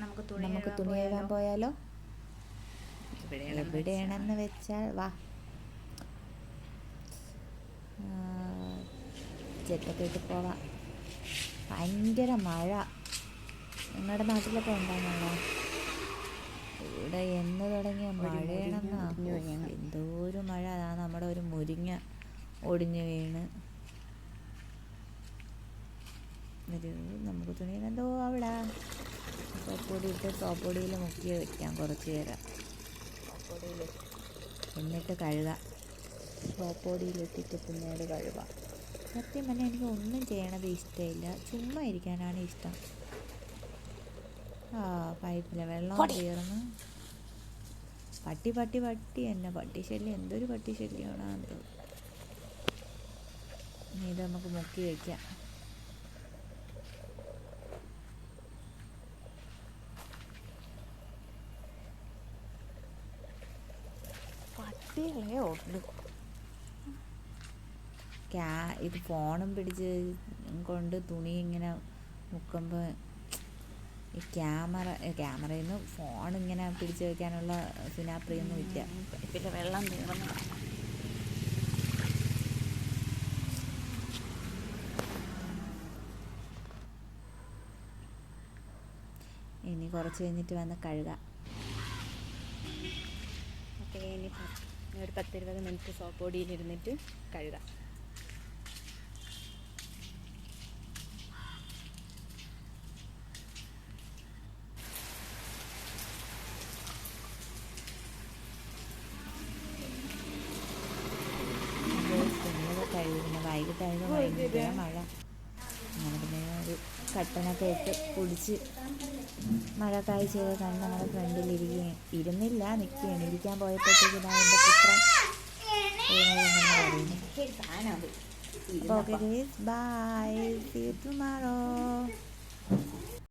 നമുക്ക് തുണി കഴുകാൻ പോയാലോ? എവിടെയാണെന്ന് വെച്ചാൽ വാ. ജെറ്റൊക്കെ ഇട്ട് പോവാം. ഭയങ്കര മഴ. നിങ്ങളുടെ നാട്ടിലൊക്കെ ഉണ്ടാകുന്നോ? ഇവിടെ എന്ന് തുടങ്ങിയ മഴയാണെന്നാ. എന്തോ ഒരു മഴ. അതാ നമ്മുടെ ഒരു മുരിങ്ങ ഒടിഞ്ഞു വീണ്. നമുക്ക് തുണി എന്തോ അവിടെ സോപ്പൊടി ഇട്ട് സോപ്പൊടിയിൽ മുക്കി വയ്ക്കാം കുറച്ച് നേരം. എന്നിട്ട് കഴുകാം. സോപ്പൊടിയിലിട്ടിട്ട് പിന്നീട് കഴുകാം. സത്യം പറഞ്ഞാൽ എനിക്ക് ഒന്നും ചെയ്യണത് ഇഷ്ടമില്ല. ചുമ്മാ ഇരിക്കാനാണ് ഇഷ്ടം. പൈപ്പിലെ വെള്ളം തീർന്ന്. പട്ടി എന്നെ പട്ടി ശല്യം. എന്തൊരു പട്ടി ശല്യമാണ് അത്. ഇത് നമുക്ക് മുക്കി വയ്ക്കാം. പട്ടികളെ ഉള്ളു. ഇത് ഫോണും പിടിച്ച് കൊണ്ട് തുണി ഇങ്ങനെ മുക്കുമ്പോൾ ഈ ക്യാമറയിൽ നിന്ന് ഫോണിങ്ങനെ പിടിച്ച് വയ്ക്കാനുള്ള സുനാപ്രിയൊന്നും ഇല്ല. പിന്നെ വെള്ളം തീർന്നു. ഇനി കുറച്ച് കഴിഞ്ഞിട്ട് വന്ന് കഴുകാം. അപ്പോൾ ഇനി ഒരു 10-20 മിനിറ്റ് സോപ്പ് പൊടിയിലിരുന്നിട്ട് കഴുകാം. പിന്നെ വൈകിട്ടായിരുന്നു ഭയങ്കര മഴ. അങ്ങനെ പിന്നെ ഒരു കട്ടനൊക്കെ ഇട്ട് കുടിച്ച് മഴക്കാഴ്ചയൊക്കെ കണ്ട് നമ്മുടെ ഫ്രണ്ടിലിരിക്കുകയും നിൽക്കുകയാണ്. ഇരിക്കാൻ പോയപ്പോഴത്തേക്ക് ഇതാ എൻ്റെ പുത്രൻ പറയുന്നു. അപ്പോൾ okay guys, bye, see you tomorrow.